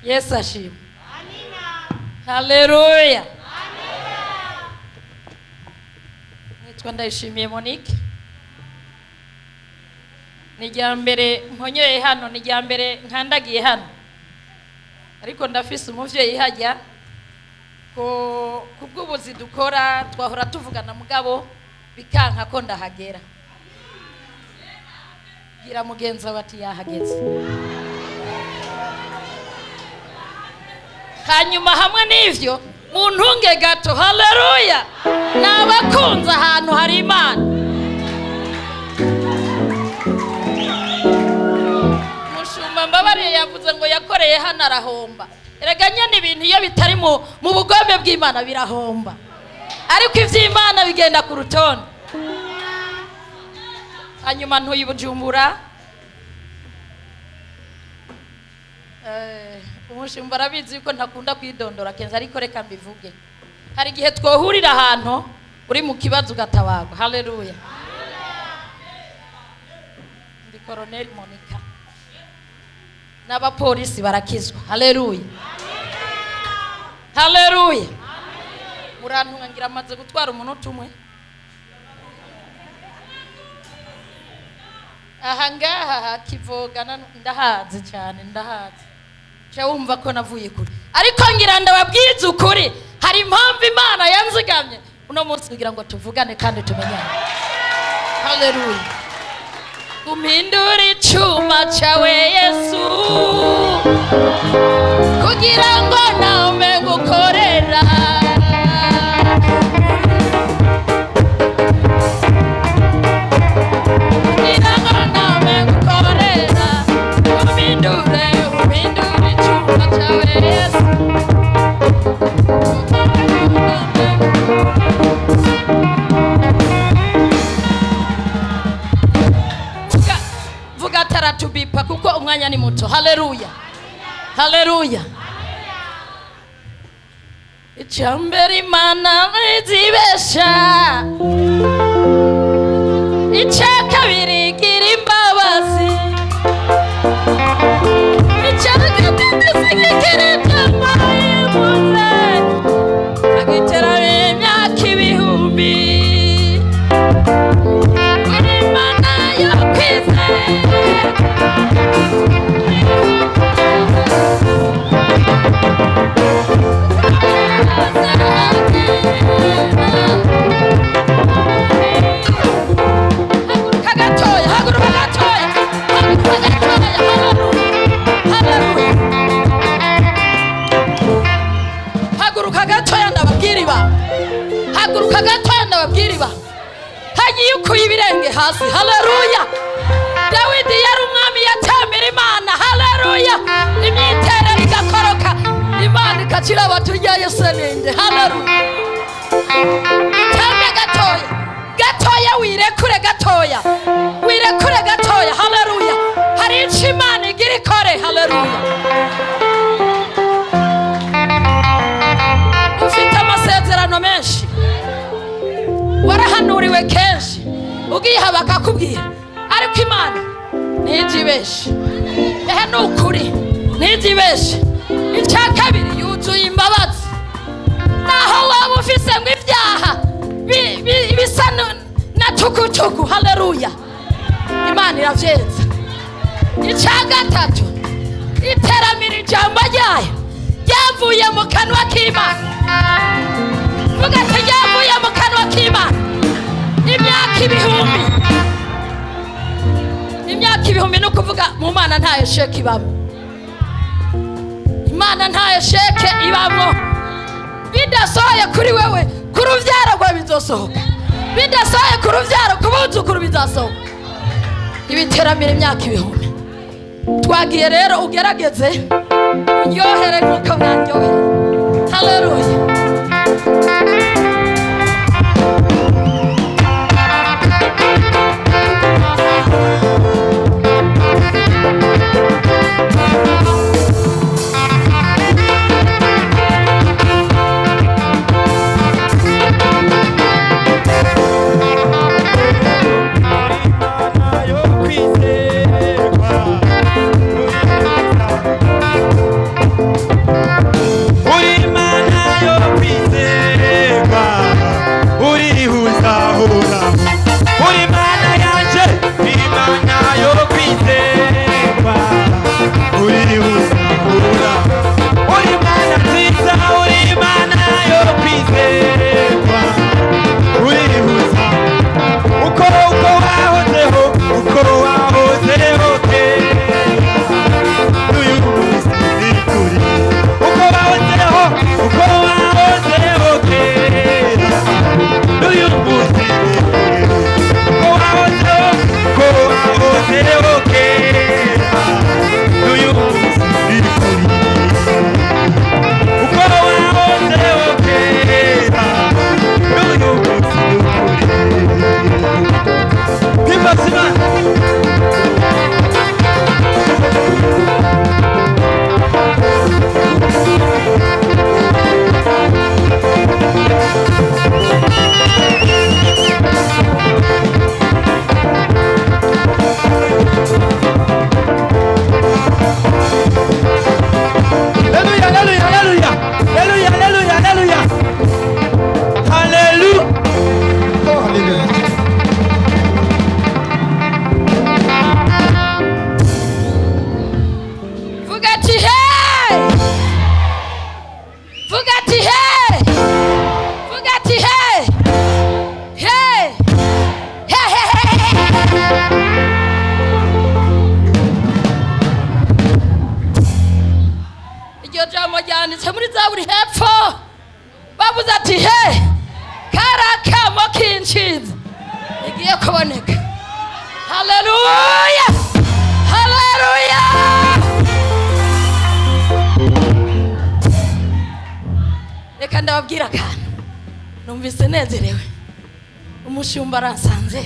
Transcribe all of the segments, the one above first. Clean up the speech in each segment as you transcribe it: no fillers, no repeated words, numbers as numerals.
Yesu ashimwe. Haleluya. Nitwa Ndayishimiye Monique. Nijyambere mponyoye hano, nijyambere nkandagiye hano. Ariko ndafise umuvyeyi hajya ko kubw'ubuzi dukora twahora tuvugana mugabo bikanka ko ndahagera. Gira mugenza bati yahageze. Hanyuma hamwe n'ivyo muntunge gato. Haleluya. Nabakunze ahantu hari Imana. Mushumba Mbabare yavuze ngo yakoreye hano arahomba. Erega ni ibintu iyo bitari mu bugombe bw'Imana birahomba. Ariko ivy'Imana bigenda ku rutonde. Hanyuma ntuyi Bujumbura. Umushumba arabizi yuko ntakunda kwidondora kenza, ariko reka mbivuge. Hari igihe twohurira ahantu uri mu kibazo ugatabagwa. Haleluya. Ndi Colonel Monica n'abapolisi barakizwa. Haleluya. Haleluya. Murantunga ngira amaze gutwara umunota umwe. Aha ngaha Kivogana ndahazi cyane, ndahazi. Wumva ko navuye kuri, ariko ngira ndababwiza ukuri hari impamvu Imana yanzigamye uno munsi kugira ngo tuvugane kandi tumenyane. Haleluya. Umhindura icuma cawe Yesu kugira ngo nawe ngukorera. Kugira ngo nawe ngukorera. Umhindure icuma cawe Yesu. Vuga taratubipa kuko umwanya ni muto. Haleluya. Haleluya. Icambere Imana izibesha, icakabiri gira imbabazi, icakatatu sigikirita mayimuze, agiterare imyaka ibihumbi. Uri Imana yo kwizera. Haguruka gatoya ndababwiriba. Hagiye ukuye ibirenge hasi. Haleluya. Dawidi yari umwami yatambira Imana. Haleluya. Imyiterere igakoroka, Imana ikacira abaturya Yesu ninde. Haleluya. Tambe gatoya wirekure gatoya. Haleluya. Hari icyo Imana igira ikore. Haleluya. Ufite amasezerano menshi, warahanuriwe kenshi, ugiha bakakubwira, ariko Imana ntijibeshe. Ni ukuri ntijibeshe. Icya kabiri yuzuye imbabazi. Naho waba ufise ngo ibyaha bisa na tukutuku. Haleluya. Imana iravyeza. Icya gatatu iteramira ijambo ryayo ryavuye mu kanwa k'Imana. Vuga ati ryavuye mu kanwa k'Imana. Imyaka ibihumbi no kuvuga mu Mana ntayo sheke ibamo. Imana ntayo sheke ibamo. Bidasohoye kuri wewe, ku ruvyaro rwawe bizosohoka. Bidasohoye ku ruvyaro, ku buzukuru bizasohoka. Ibiteramira imyaka ibihumbi. Twagiye rero ugerageze unyohere nkuko mwanyohere. Haleluya. vuga ati hey, vuga ati hey, vuga ati hey, hey, hey, hey. Iryo jambo ryanditse muri Zaburi hepfo bavuze ati hey, karakamo k'inshinzi igiye kuboneka. Haleluya, haleluya. Reka ndababwira akantu numvise nezerewe. Umushumba aransanze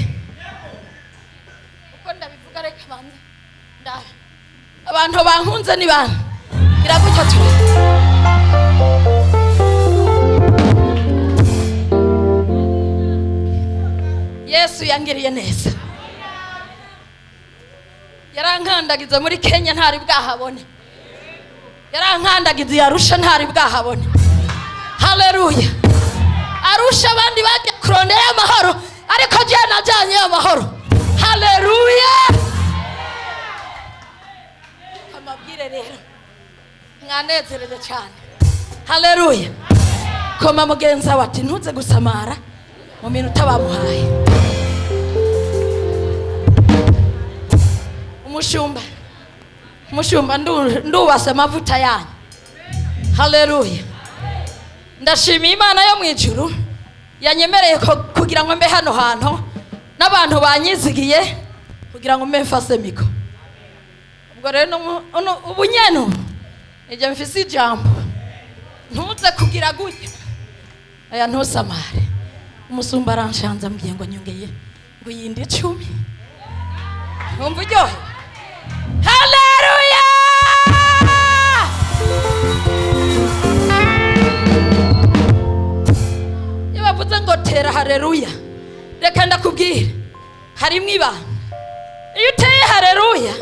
uko ndabivuga, reka banze ndabe abantu bankunze ni bantu gira gutyo turi. Yesu yangiriye neza, yarankandagiza muri Kenya ntari bwahabone, yarankandagiza Arusha ntari bwahabone. Haleluya. Arusha abandi bajya kurondera amahoro, ariko je najanye amahoro. Haleluya. Amabwire rero mwanezereze cyane. Haleluya. Koma mugenza wati ntuze gusamara mu minota bamuhaye. Umushumba ndubase amavuta yanyu. Haleluya. Ndashimiye Imana yo mwijuru yanyemereye kugira ngo mbe hano hantu n'abantu banyizigiye kugira ngo mbe mfase miko. Ubwo rero ubunyeno ije mfise ijambo ntuze kugira gutya aya ntusamare. Umusumba aranshanza ambwiye ngo nyongeye ngo yindi 10. Umva uryohe. Haleluya. Yabavuze ngo tera haleluya. Reka ndakubwira harimwe ibanga. Iyo uteye haleluya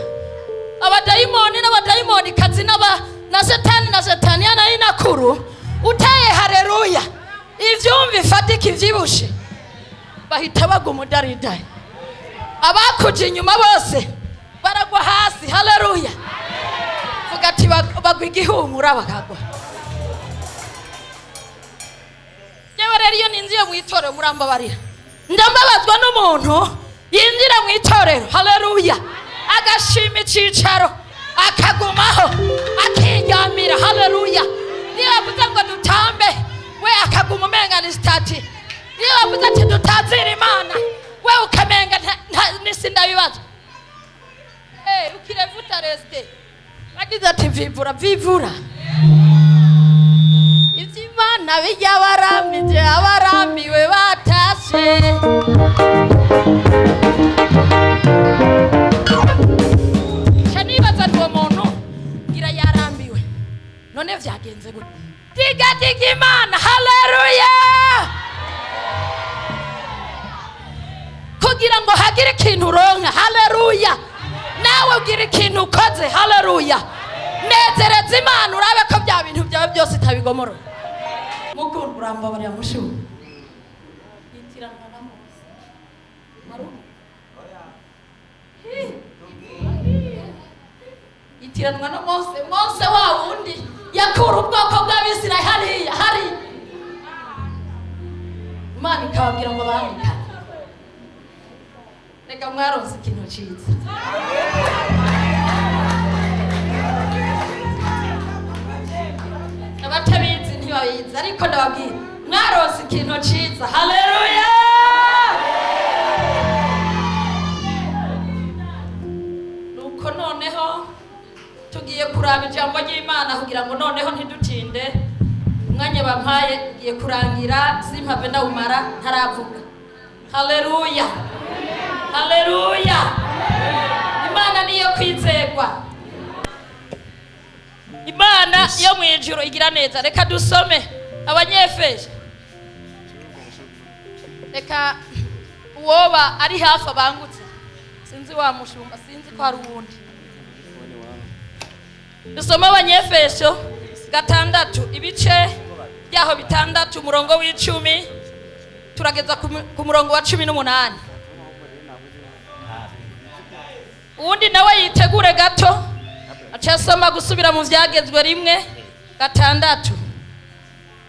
abadayimoni kazi na satani yana inakuru uteye haleluya ivyumva ifatika ivyibushe bahita bagumudaridai. Abakuje inyuma bose baragwa hasi. Haleluya. Vuga ati bagwa igihumura bakagwa. Yewe rero iyo ninziye mu itorero murambabarira, ndambabazwa n'umuntu yinjira mu itorero. Haleluya. Agashima icicaro akagumaho akiryamira. Haleluya. Niyo bavuze ngo dutambe we akaguma umenga ni stati. Niyo bavuze ati dutazira Imana we ukamenga nisi ndabibaza. Ukirevuta reste bagize ati vivura ivy'Imana bijya barambije abarambiwe batashe. Chanibaza uwo muntu ngira yarambiwe none vyagenze gute? Diga Imana. Haleluya. Kugira ngo hagire ikintu uronka. Haleluya. Nawe ugira ikintu ukoze. Haleluya. Nezereza Imana urabe ko bya bintu byawe byose itabigomora. Mukuru urambabarira mushubu itiranwa Mose itiranwa na Mose wa wundi yakura ubwoko bw'Abisirayeli hari Imana ikababwira ngo bandika. Reka mwaronse ikintu ciza. Abatabizi ntibabizi ariko ndababwira mwaronse ikintu ciza. Haleluya. Nuko noneho tugiye kuraba ijambo ry'Imana kugira ngo noneho ntidutinde. Umwanya bampaye ugiye kurangira simpave ndawumara ntaravuga. Haleluya. Haleluya. Imana niyo kwizerwa. Imana yo mwijuru igira neza. Reka dusome abanyefeso. Reka uwoba ari hafi abangutse sinzi wa mushumba sinzi ko ari uwundi. Dusome abanyefeso 6 ibice byaho 6 umurongo w'10 turageza ku murongo wa 18. Uwundi nawe yitegure gato acasoma gusubira mu vyagezwe rimwe gatandatu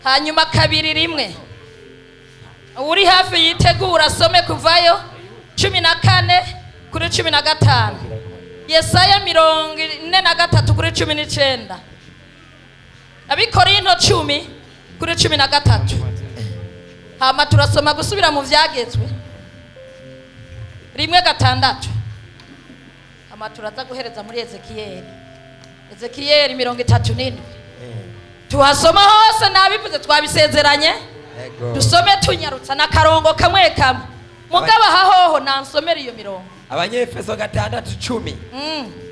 hanyuma kabiri rimwe uri hafi yitegura asome kuvayo 14 kuri 15 Yesaya 43 kuri 19 Abikorinto 10 kuri 13 hama turasoma gusubira mu vyagezwe rimwe gatandatu hama turaza guhereza muri Ezekiel 37 tuhasoma hose nabivuze twabisezeranye dusome tunyarutsa na karongo kamwe kamwe mugaba hahoho nansomera iyo mirongo Abanyefeso 6:10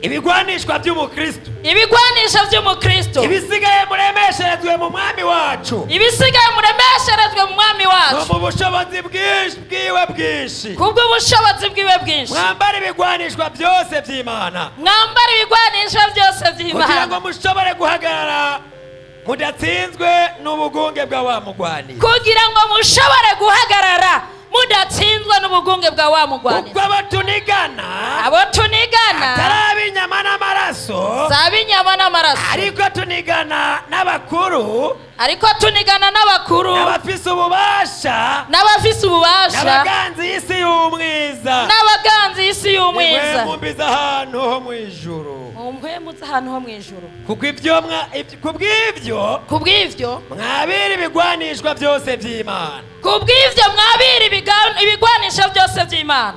ibigwanishwa by'umukristo ibisigaye muremesherezwe mu mwami wacu no mu bushobozi bwiwe bwinshi kubw'ubushobozi bwiwe bwinshi mwambara ibigwanishwa byose by'Imana kugira ngo mushobore guhagarara mudatsinzwe n'ubugunge bwa wa mugwanira kuko abo tunigana atari inyama n'amaraso ariko tunigana n'abakuru n'abafise ububasha n'abaganzi y'isi y'umwiza mwemumbiza ahantu ho mw'ijuru kubw'ivyo mwabira ibigwanishwa byose by'Imana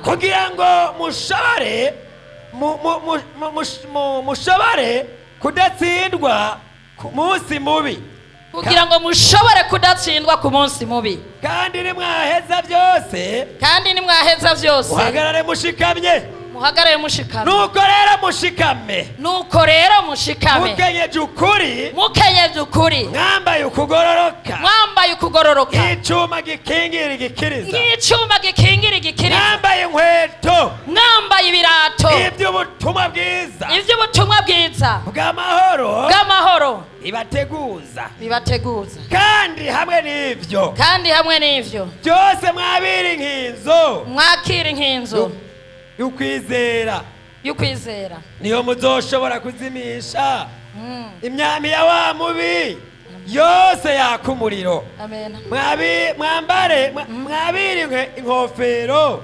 kugira ngo mushobore kudatsindwa ku munsi mubi kandi nimwaheza byose muhagarare mushikamye nuko rero mushikame mukenyeje ukuri mwambaye ukugororoka nk'icuma gikingira igikiriza mwambaye ibirato ivy'ubutumwa bwiza bw'amahoro bibateguza kandi hamwe n'ivyo byose mwabira inkinzo y'ukwizera niyo muzoshobora kuzimisha imyami ya wa mubi yose yaka umuriro. mwabire inkofero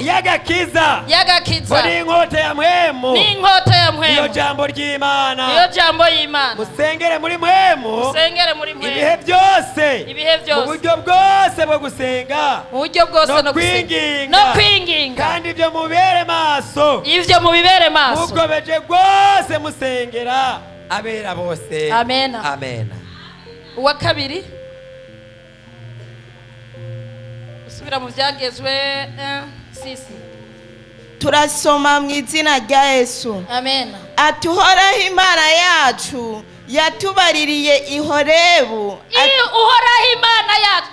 y'agakiza muri inkota ya mpwemu iyo jambo ry'Imana musengere muri mpwemu ibihe byose mu buryo bwose bwo gusenga no kwinginga kandi ibyo mubere maso mugobeje rwose musengera abera bose. Amen. Uwa kabiri usubira mu vyagezwe sisi turasoma mu izina rya Yesu. Amen. Atuhoraho Imana yacu yatubaririye ihorebu. Uhoraho Imana yacu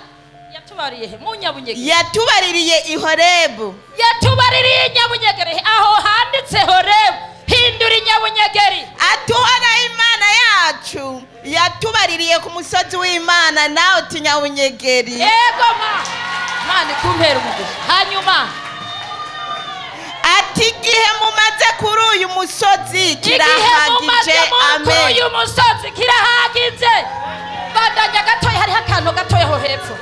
yatubaririye mu nyabunyegere. Yatubaririye ihorebu. Yatubaririye nyabunyegere aho handitse horebu hindura nyabunyegeri. Atuhoraho Imana yacu yatubaririye ku musozi w'Imana nawe tinyabunyegeri. Yego Mani kumpera umugisha. Hanyuma ati igihe mumaze kuri uyu musozi kirahagije. Amen. Uyu musozi kirahagije. Bandanya gatoya hari akantu gatoya ho hepfo.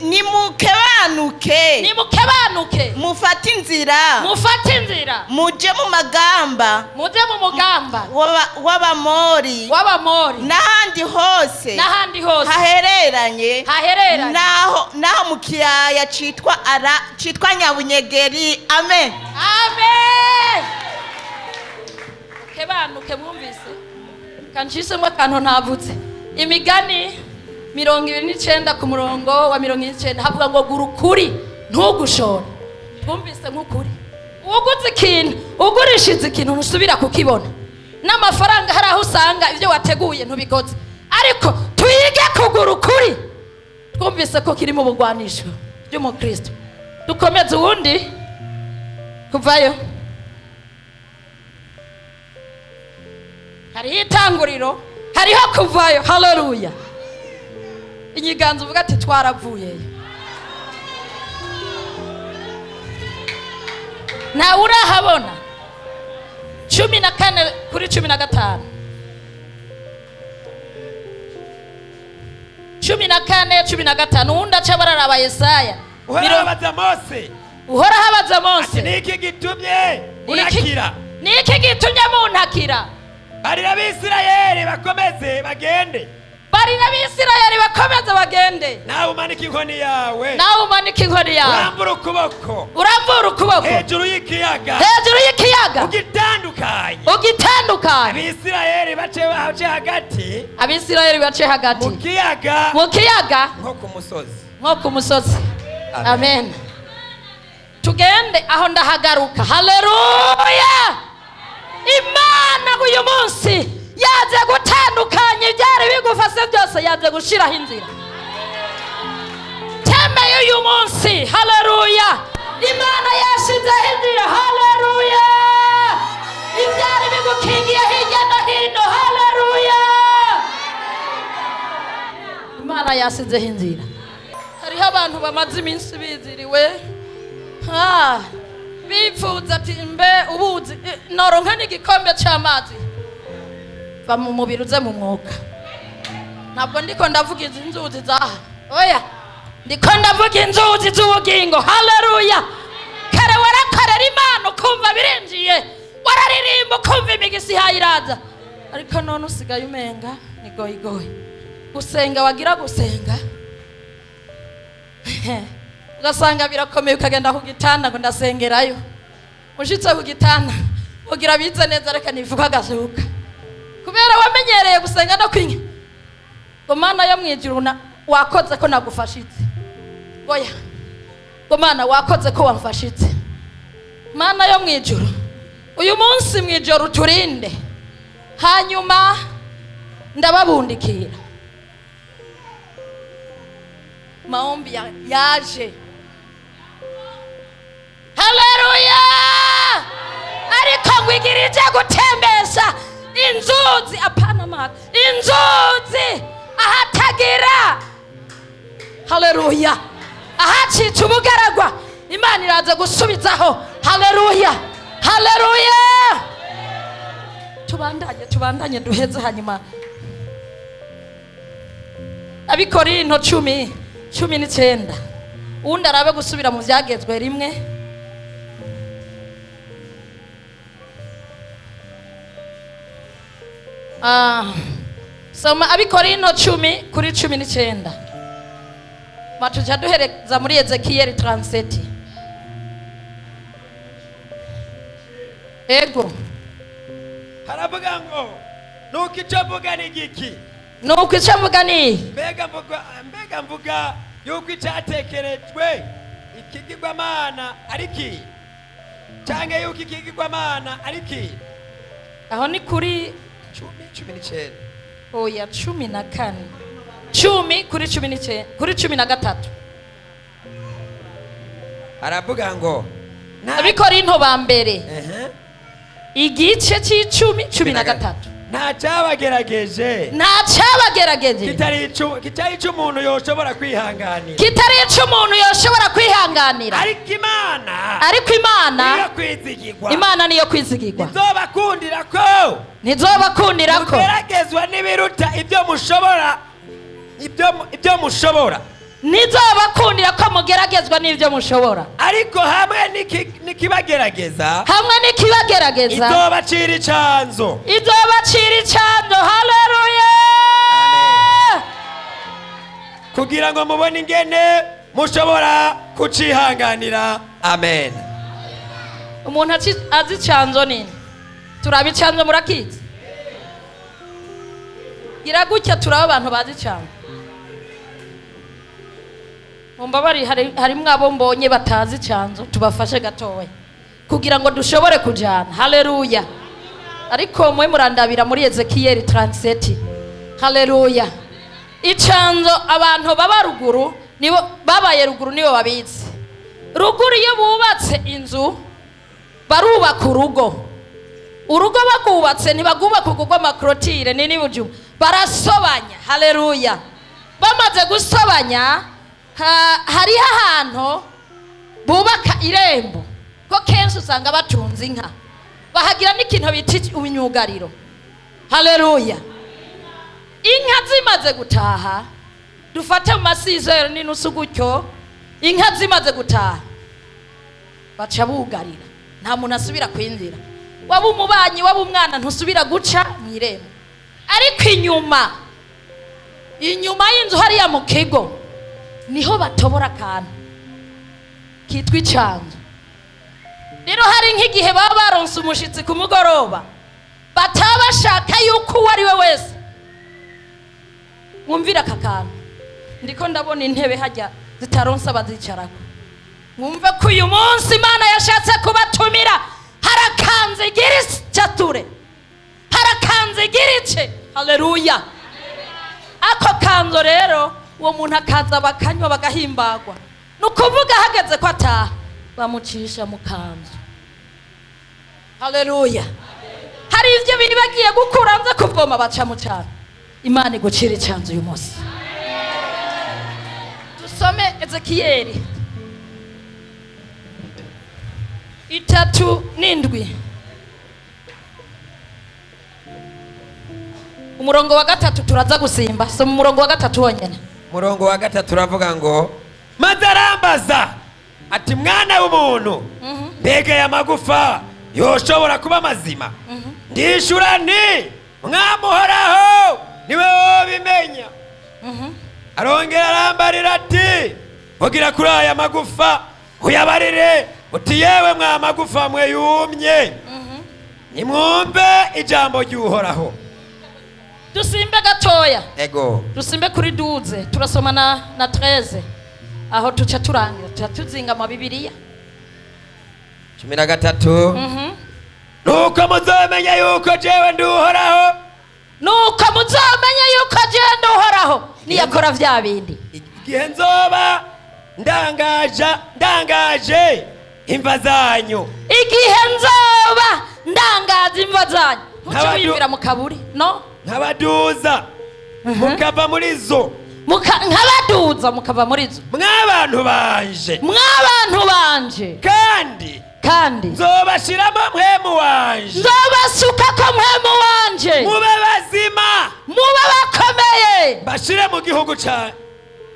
Nimukebanuke mufate inzira muje mu mugamba w'abamori n'ahandi hose hahereranye naho mu kiyaya citwa Nyabunyegeri. Amen. Kebanuke mwumvise kancisemo akantu ntavuze. Imigani 29 ku murongo wa 29 havuga ngo gurukuri ntugushora. Twumvise nk'ukuri uguze ikintu ugurishize ikintu ntusubira kukibona n'amafaranga hari aho usanga ibyo wateguye ntubikoze, ariko tuyige kugura ukuri. Twumvise ko kiri mu bugwanisho by'umukristo. Dukomeze uwundi kuvayo. Hariho itanguriro hariho kuvayo. Haleluya. Inyiganzo uvuga ati twaravuyeyo. Nawe urahabona 14 kuri 15. 14 15 uwundi aca bararaba Yesaya. uharabaza Mose Uhora habaza ati Mose. niki gitumye unakira Niki gitumye muntakira? barira abisirayeli bakomeze bagende Barira abisirayeli bakomeze bagende. nawe umanika inkoni yawe Nawe umanika inkoni yawe. urambura ukuboko Urambura ukuboko. hejuru y'ikiyaga Hejuru y'ikiyaga. ugitandukanye Ugitandukanye. abisirayeli bace hagati Abisirayeli bace hagati. mu kiyaga Mu kiyaga nko ku musozi nko ku musozi. Amen. Amen. Tugende aho ndahagaruka. Haleluya. Imana uyu munsi yaje gutandukanya ibyari bigufase byose, yaje gushiraho inzira. Temeye uyu munsi. Haleluya. Imana yashizeho inzira. Haleluya. Ibyari bigukingiye hirya no hino. Haleluya. Imana yasizeho inzira. Hariho abantu bamaze iminsi biziriwe bipfuza ati mbe ubuzi noronka n'igikombe cy'amazi, va mu mubiri uze mu mwuka. Ntabwo ndiko ndavuga izi nzuzi zaha, oya, ndiko ndavuga inzuzi z'ubugingo. Haleluya. Kare warakorera Imana ukumva birinjiye, wararirimba ukumva imigisi hayiraza, ariko none usigaye umenga ni goyigoyi. Gusenga wagira gusenga ugasanga birakomeye, ukagenda ku gitanda ngo ndasengerayo. Ushitse ku gitanda ugira bize neza, reka nivuga agazuka, kubera wamenyereye gusenga no kwinya ngo Mana yo mwijuru wakoze ko nagufashitse. Oya, ngo Mana wakoze ko wamfashitse. Mana yo mwijuru, uyu munsi mwijoro uturinde, hanyuma ndababundikira. Maombi yaje. Haleluya. Ariko ngwigirije gutembesha inzuzi, apana maka inzuzi ahatagira. Haleluya. Ahacitse ubugaragwa Imana iraza gusubizaho. Haleluya. Haleluya. Tubandanye duheze hanyuma. Abikorinto 10:19 uwundi arabe gusubira mu byagezwe rimwe. Soma Abikorinto 10 kuri 19. Matuja duhereza muri Ev.Col.Monique 37. Ego haravuga ngo nuko icyo mvuga ni giki? nuko icyo mvuga ni mbega mvuga yuko icyatekerejwe ikigirwamana ari ki, cyangwa yuko ikigirwamana ari ki? aho ni kuri 10:19. oya 14 10 kuri 19 kuri 13. haravuga ngo Abikorinto ba mbere igice c'10:13 nta cyabagerageje kitari icy'umuntu yoshobora kwihanganira, ariko Imana niyo kwizigirwa. ntizobakundira ko mugeragezwa n'ibiruta ibyo mushobora, ntizobakundira ko mugeragezwa n'ibyo mushobora, ariko hamwe n'ikibagerageza izobacira icanzo. Haleluya. kugira ngo mubone ingene mushobora kucihanganira. Amen. Umuntu azi icanzo nini? Turaba icanzo murakizi? Gira gutya turaba abantu bazi icanzo. Mumbabari harimwe abo mbonye batazi icanzo, tubafashe gatoya kugira ngo dushobore kujana. Haleluya. Ariko mwe murandabira muri Ev.Col.Monique 37. Haleluya. Icanzo abantu baba ruguru nibo babaye ruguru nibo babizi. Ruguru iyo bubatse inzu barubaka urugo bagubatse ntibagubaka urugo amakrotire nini bujuma, barasobanya. Haleluya. Bamaze gusobanya hariho ahantu bubaka irembo, ko kenshi usanga batunze inka bahagira n'ikintu bita imyugariro. Haleluya. Inka zimaze gutaha, dufate mu masizero n'inusu gutyo, inka zimaze gutaha baca bugarira, nta muntu asubira kwinjira. Waba umubanyi waba umwana ntusubira guca mu irembo, ariko inyuma y'inzu hariya mu kigo niho batobora akantu kitwa icanzu. Rero hari nk'igihe baba baronse umushitsi ku mugoroba bataba bashaka yuko uwo ari we wese mwumvira aka kantu. Ndiko ndabona intebe hajya zitaronse abazicarako, mwumve ko uyu munsi Imana yashatse kubatumira. Harakanze igira icature, harakanze igira ice. Haleluya. Ako kanzo rero uwo muntu akaza bakanywa bagahimbagwa, nukuvuga hageze ko ataha bamucisha mu kanzu. Haleluya. Hari ivyo biri bagiye gukura nze kuvoma baca mu cyaro. Imana igucira icanzu uyu munsi. Dusome Ev.Col.Monique 3:7. Umurongo wa 3 turaza gusimba. Soma umurongo wa 3 wonyene. Umurongo wa 3 turavuga ngo maze arambaza ati mwana w'umuntu, mbega ya magufa yoshobora kuba mazima? Ndishura nti mwamuhoraho niwe wobimenya. Arongera arambarira ati vugira kuri aya magufa uyabarire uti yewe mwa magufa mwe yumye, nimwumve ijambo ry'Uhoraho. Dusimbe gatoya. Ego. Dusimbe kuri 12 turasoma na 13 aho tuca turangira tuca tuzinga mu Bibiliya 13. Nuko muzomenya yuko jewe ndi Uhoraho. Nuko muzomenya yuko jewe ndi Uhoraho niyakora vya bindi. Igihe nzoba ndangaje imva zanyu. Igihe nzoba ndangaje imva zanyu. Muco wivira mu kaburi no? Nkabaduza mukava muri zo. Nkabaduza mukava muri zo. Mwabantu banje. Kandi nzobashiramo mpwemu wanje. Nzobasukako mpwemu wanje. Mube bazima. Mube bakomeye. Mbashire mu gihugu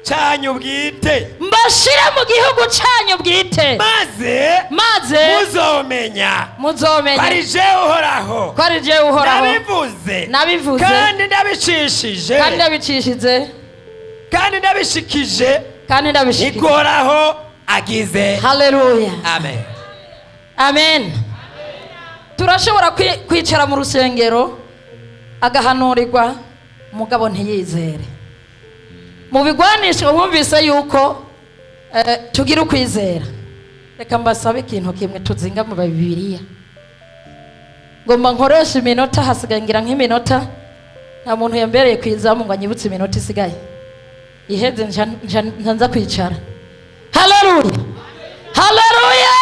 cyanyu bwite. Mbashire mu gihugu cyanyu bwite. Maze muzomenya. Kwari je Uhoraho. Nabivuze. Kandi ndabicishije. Kandi ndabishikije. Uhoraho agize. Haleluya. Amen. Turashobora kwicara mu rusengero agahanurirwa mugabo ntiyizere. Mu bigwanisho mwumvise yuko tugira ukwizera. Reka mbasabe ikintu kimwe tuzinga mu Bibiliya. Ngomba nkoresha iminota hasigaye ngira nk'iminota. Nta muntu yambereye kwizamu ngo anyibutse iminota isigaye. Iheze njanza kwicara. Haleluya. Haleluya.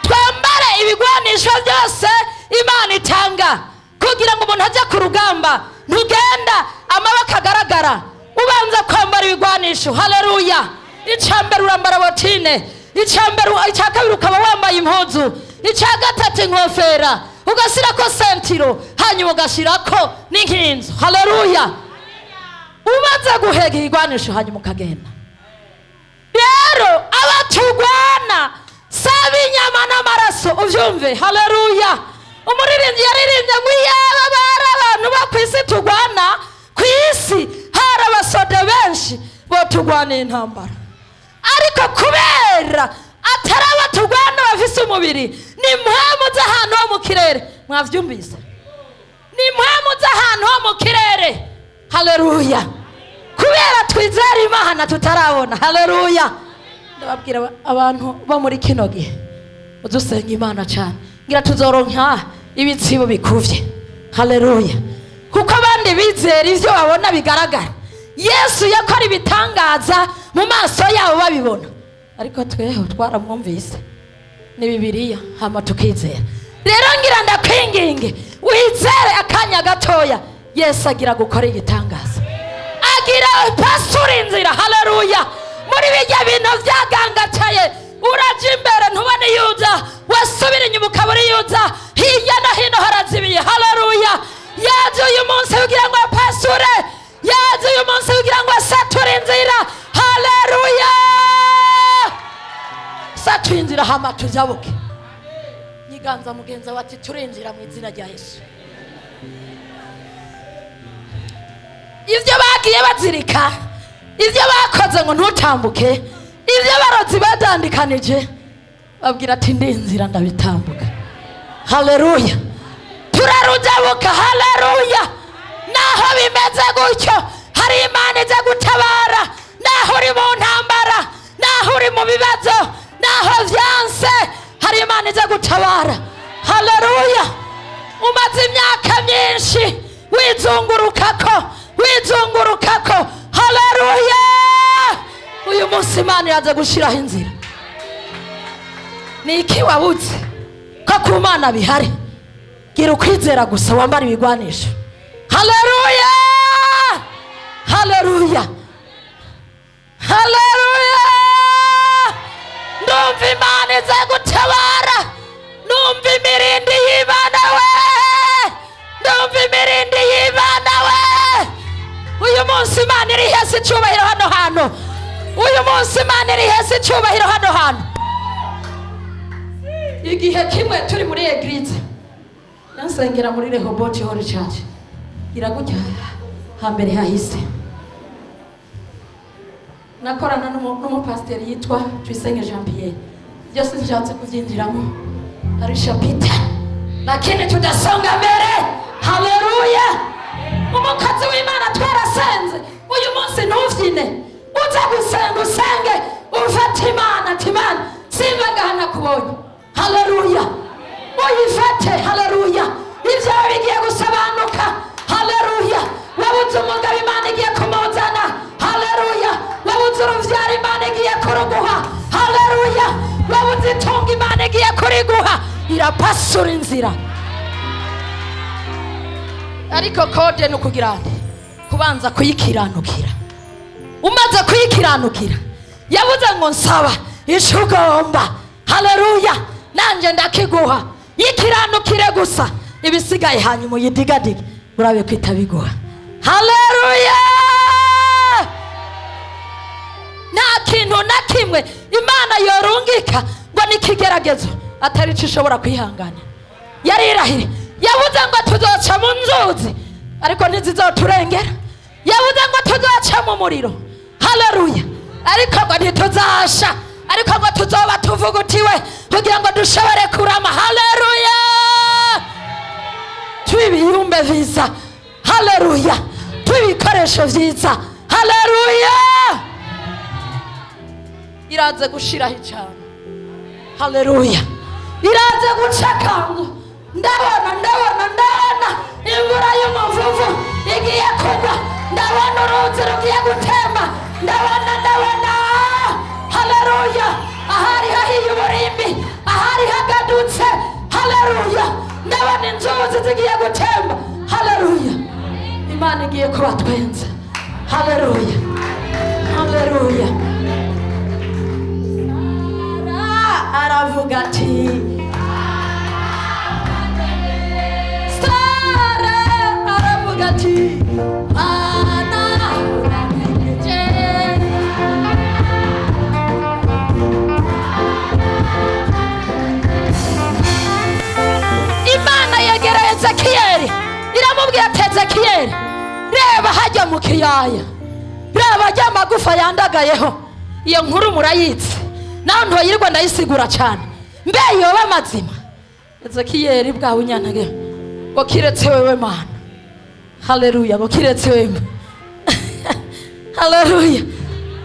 Twambare ibigwanisho byose Imana itanga kugira ngo umuntu ajye ku rugamba ntugenda amaboko agaragara, ubanza kwambara ibigwanisho. Haleluya. Icambere urambara botine, icyakabiri ukaba wambaye impuzu, icyagatatu inkofera, ugashyirako sentiro, hanyuma ugashyirako n'inkinzo. Haleluya. Ubanza guhega ibigwanisho hanyuma ukagenda. Rero abatugwana saba inyama n'amaraso uvyumve. Haleluya. Umuririmbyi yaririmbye ngo iyaba bari abantu bo kwisi tugwana kwisi hari abasoda benshi bo tugwana intambara, ariko kubera atari abatugwana bafise umubiri ni mpwemu z'ahantu ho mu kirere. Mwavyumvise? Ni mpwemu z'ahantu ho mu kirere. Haleluya. Kubera twizera Imana tutarabona. Haleluya. Ndababwira abantu bo muri kino gihe udusenga Imana cyane, ngira tuzoronka ibitsibo bikuvye. Haleluya. Kuko abandi bizera ivyo babona bigaragara. Yesu yakora ibitangaza mu maso yabo babibona, ariko tweho twaramwumvise ni Bibiliya hama tukizera. Rero ngira ndakwinginge wizere akanya gatoya, Yesu agira gukora igitangaza, agira pasura inzira. Haleluya. Muri bijya bintu byagangataye uraja imbere ntubone yuza, wasubira inyuma ukabura yuza, hirya no hino harazibiye. Haleluya! yaje uyu munsi kugira ngo apasure, yaje uyu munsi kugira ngo asature inzira. Haleluya! satura inzira hama tujabuke. Nyiganza mugenza wati turinjira mu izina rya Yesu. Ivyo bagiye bazirika, ivyo bakoze ngo ntutambuke, ivyo barozi badandikanije, babwira ati ndinzira ndabitambuka. Haleluya! turarujabuka. Haleluya! naho bimeze gutyo, hari Imana iza gutabara. Naho uri mu ntambara, naho uri mu bibazo, naho vyanse, hari Imana iza gutabara. Haleluya! umaze imyaka myinshi wizungurukako. Haleluya! uyu munsi Imana iraza gushiraho inzira. Ni iki wabuze ko ku Mana bihari? Gira ukwizera gusa, wambara ibigwanisho. Haleluya! Haleluya! Haleluya! Ndumva Imana iza gutabara. Ndumva imirindi y'Imana we, ndumva imirindi y'Imana we. uyu munsi Imana iri hasi icyubahiro hano hantu. uyu munsi Imana iri hasi icyubahiro hano hantu. Igihe kimwe turi muri eglise, nansengera muri Rehoboth Holy Church, iragutya hambere hahise, nakorana n'umupasiteri yitwa Tuyisenge Jean Pierre. byose nshatse kubyinjiramo ari shapita, lakini tudasonga mbere. Haleluya! umukozi w'Imana twarasenze. uyu munsi ntuvyine, uza gusenga usenge, ufate Imana ati Imana simbagahana kubonye. Haleluya! uyifate. Haleluya! ibyawe bigiye gusobanuka. Haleluya! wabuze umugabo Imana igiye kumuzana. Haleluya! wabuze uruvyaro Imana igiye kuruguha. Haleluya! wabuze itunga Imana igiye kuriguha. irapasura inzira. ariko kode no kugira ati kubanza kuyikiranukira. umaze kuyikiranukira, yabuze ngo nsaba ishugomba. Haleluya! nanje ndakiguha. yikiranukire gusa, ibisigaye hanyuma uyidigadige urabe kwita biguha. Haleluya! nta kintu na kimwe Imana yorungika ngo nikigeragezo atari cyo ishobora kwihangana. yarirahire, yavuze ngo tuzoca mu nzuzi ariko ntizizoturengera. yavuze ngo tuzoca mu muriro. Haleluya! ariko ngo ntituzasha, ariko ngo tuzoba tuvugutiwe kugira ngo dushobore kurama. Haleluya! tubibiyumbe vyiza. Haleluya! tubikoresho vyiza. Haleluya! iraze gushiraho icana. Haleluya! iraze gucakango. ndabona imvura y'umuvuvu igiye kugwa. ndabona uruzi rugiye gutemba. ndabona. Haleluya! ahari hahiye uburimbi, ahari hagadutse. Haleluya! ndabona inzuzi zigiye gutemba. Haleluya! Imana igiye kubatwenza. Haleluya! Haleluya! aravuga ati Sara, aravuga ati Ana uraneje. Imana yegereye Ezekiyeli, iramubwira ati Ezekiyeli, reba hajya mu kiyaya, reba ajya amagufa yandagayeho. iyo nkuru murayitse, naho ntoyirirwa ndayisigura cyane. mbe yoba amazima? Ezekiyeli bwawe unyanage ngo kiretse wewe Mana. Haleluya! ngo kiretse wewe. Haleluya!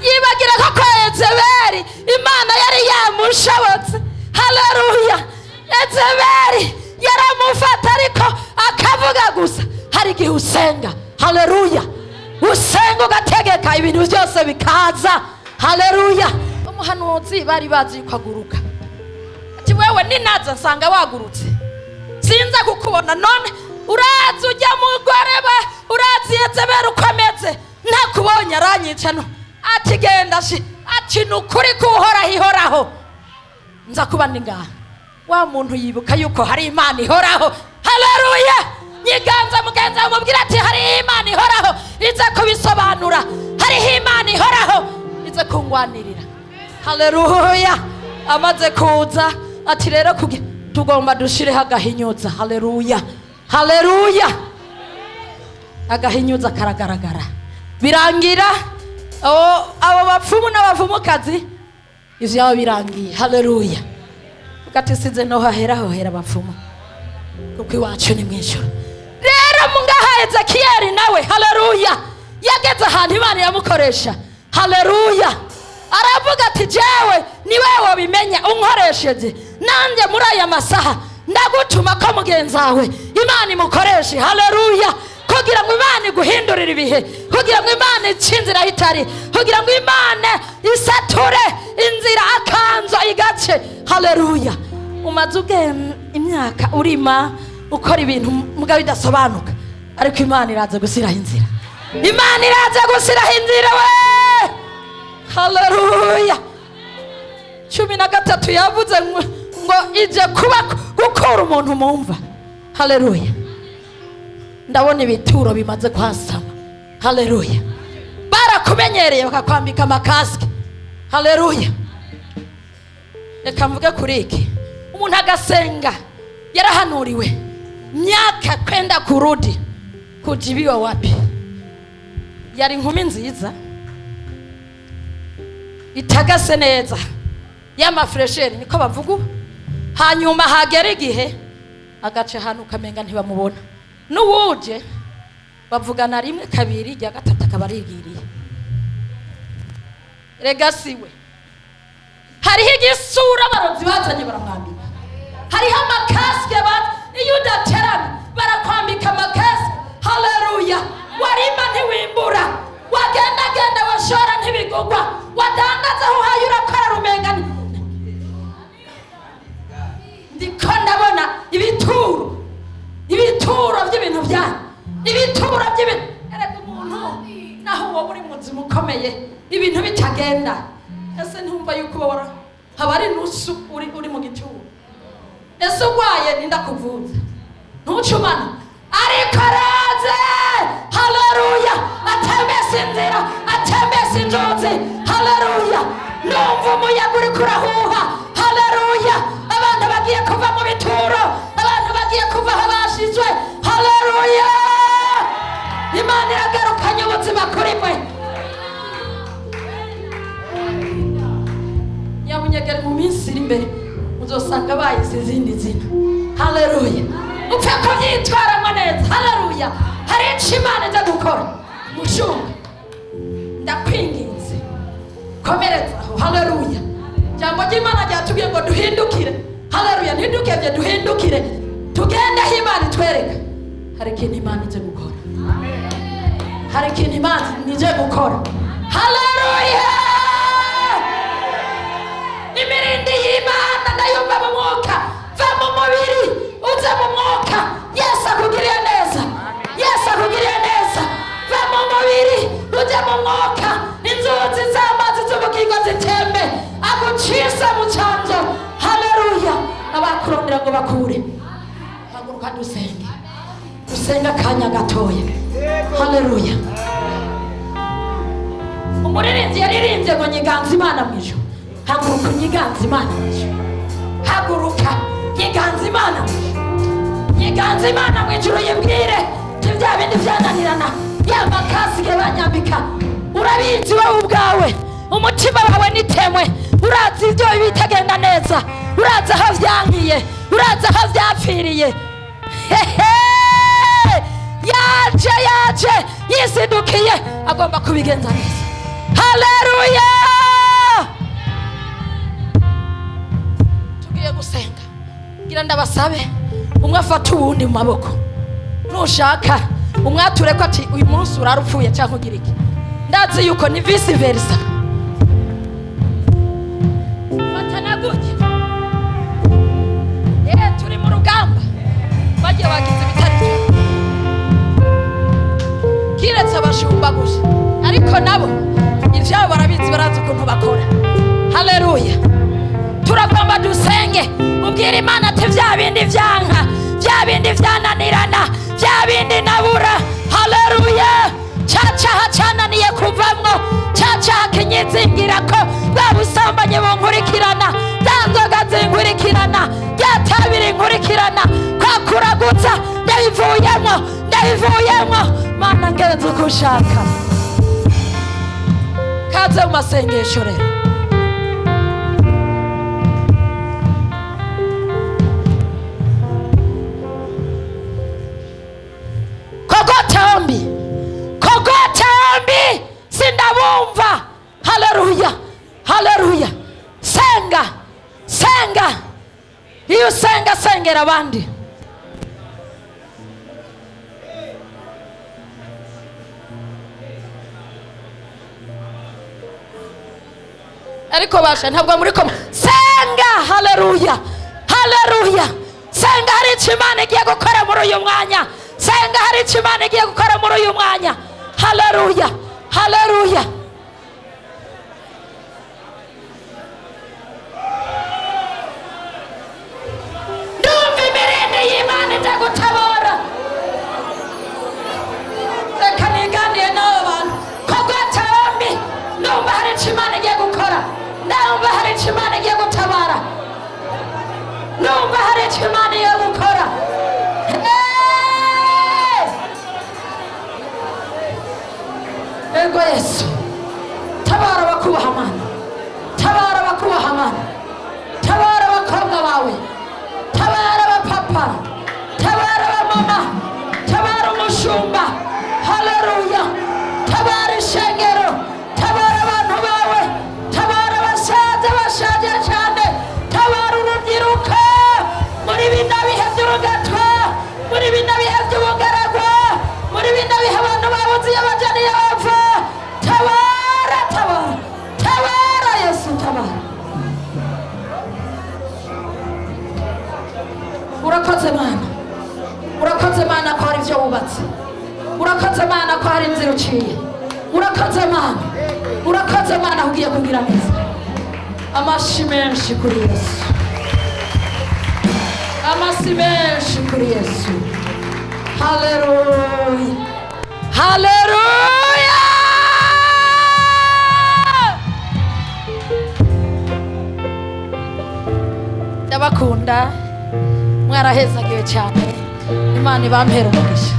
yibagira ko kwa Ezebeli Imana yari yamushobotse. Haleluya! Ezebeli yaramufata ariko akavuga gusa. hari igihe usenga. Haleluya! usenga ugategeka ibintu byose bikaza. Haleluya! umuhanuzi bari bazi kwaguruka ati wewe ninaza nsanga wagurutse sinza kukubona. none urazi ujya mugore ba urazi Ezebeli ukomeze ntakubonye aranyica. no ati genda shi ati nukuri kuhoraho ihoraho. nza kuba ndi ngaha wa muntu yibuka yuko hari Imana ihoraho. Haleluya! Nyiganza mugenza mubwira ati hari Imana ihoraho ize kubisobanura, hari Imana ihoraho ize kungwanirira. Haleluya! Amaze kuza ati rero tugomba dushireho agahinyuza. Haleluya, haleluya. Agahinyuza karagaragara, birangira abo bapfumu n'abavumukazi ivyabo birangiye. Haleluya! Ugati size no hahera bapfumu kuko iwacu ni mwijuru. Rero mungaha Ezekiyeli nawe, haleluya, yageze ahantu Imana yamukoresha. Haleluya! Aravuga ati jewe ni wewe wabimenya unkoresheje, nanjye muri aya masaha ndagutuma ko mugenzi wawe Imana imukoreshe. Haleluya! kugira ngo Imana iguhindurire ibihe, kugira ngo Imana icinzira itari, kugira ngo Imana isature inzira akanzo igace. Haleluya! Umaze imyaka urima ukora ibintu mugabo bidasobanuka, ariko Imana iraza gusiraho inzira. Imana iraza gusiraho inzira we. Haleluya! 13 yavuze ngo ije kuba gukora umuntu mumva. Haleluya! Ndabona ibituro bimaze kwasama. Haleluya! Barakumenyereye bakakwambika amakaske. Haleluya! Reka mvuge kuri iki, umuntu agasenga yarahanuriwe myaka kwenda kurudi kujibiwa wapi. Yari inkumi nziza itagase neza y'amafresheri niko bavuga. Hanyuma hagera igihe agace hanu kamenga ntibamubona, n'uwuje bavugana rimwe kabiri rya gatatu akabarigiriye. Regasiwe hariho igisura abarozi bazanye baramwambika, hariho amakaske iyo udaterana barakwambika amakaske. Haleluya! warima ntiwimbura, wagenda washora ntibigugwa, wadandaza aho uhaye urakora rumenga. Ndiko ndabona ibituro by'ibintu byanyu, ibituro by'ibintu. Erega umuntu naho wowe uri muzima ukomeye ibintu bitagenda, ese ntumva yuko wora haba ari nusu uri mu gituro. Ese ugwaye ninda kuvuza ntucumana, ariko araze. Haleluya! atembese inzira, atembese inzozi. Haleluya! numva umuyaga uri kurahuha. Haleluya! abantu bagiye kuva mu bituro, abantu bagiye kuva aho bashizwe. Haleluya! Imana iragarukanye ubuzima kuri mwe. Nyamunyegere mu minsi iri imbere uzosanga bayise izindi zina. Haleluya! upfe kubyitwaramo neza. Haleluya! hari icyo Imana iza gukora mushumba, ndakwinginze komereza aho. Haleluya! jambo ry'Imana ryatubwiye ngo duhindukire. Haleluya! ntidukebye, duhindukire tugende aho Imana itwereka. hari ikintu Imana ije gukora, hari ikintu Imana ije gukora. Haleluya! imirindi y'Imana ndayumva mu mwuka, va mu mubiri uze mu mwuka. Yesu akugiriye neza, Yesu akugiriye neza. Va mu mubiri uje mu mwuka, inzuzi z'amazi z'ubugingo zitembe agucisa mu cyanzo. Haleluya! abakurondera ngo bakure. haguruka dusenge, dusenga akanya gatoya. Haleluya! umuririmbyi yaririmbye ngo nyiganza Imana mu ijuru. Haguruka nyiganza Imana mu ijuru, haguruka nyiganza Imana mu ijuru, nyiganza Imana mu ijuru. yibwire bya bindi byananirana, ya makasike banyambika. Urabizi wowe ubwawe, umutima wawe nitemwe, urazi ibyo bitagenda neza, urazi aho byankiye, urazi aho byapfiriye. yaje yisidukiye, agomba kubigenza neza. Haleluya! tugiye gusenga, ngira ndabasabe umwe afata uwundi mu maboko. nushaka umwature ko ati uyu munsi urarupfuye cyangwa ugira iki. ndazi yuko ni vice versa. fatana gutya, turi mu rugamba, bagiye bagize bitari kiretse abashumba gusa, ariko nabo ivyabo barabizi, barazi ukuntu bakora. Haleluya! turagomba dusenge ubwira Imana ati vya bindi vyanka vya bindi vyananirana vya bindi nabura haleluya cacaha cananiye kuvamwo cacaha kinyizingira ko bwa busambanyi bunkurikirana za nzoga zinkurikirana ryatabiri nkurikirana kwa kuragutsa ndabivuyemwo Mana ngenzi uko ushaka kaze mu masengesho rero kogotambi sindabumva haleluya senga iyo sengera abandi ariko basha ntabwo muri koma senga haleluya senga hari icyo Imana igiye gukora muri uyu mwanya senga hari icyo Imana igiye gukora muri uyu mwanya haleluya ndumva imirindi y'Imana ijya gutabara reka niganiye n'abo bantu kogotambi ndumva hari icyo Imana igiye gukora ndumva hari icyo Imana igiye gutabara ndumva hari icyo Imana igiye gukora ego Yesu tabara bakubaha Mana tabara abakobwa bawe tabara abapapa tabara abamama tabara umushumba haleluya tabara ishengero tabara abantu bawe tabara abasaza bashaje cyane tabara urubyiruko muri bino bihe by'urugatwa muri bino bihe by'ubugaragwa muri bino bihe abantu babuze iyo bajya n'iyo bava tabara Yesu tabara urakoze Mana ko hari ibyo wubatse urakoze Mana ko hari inzira uciye urakoze Mana ugiye kugira neza amashi menshi kuri Yesu haleluya ndabakunda mwarahezagiwe cyane Imana ibampera umugisha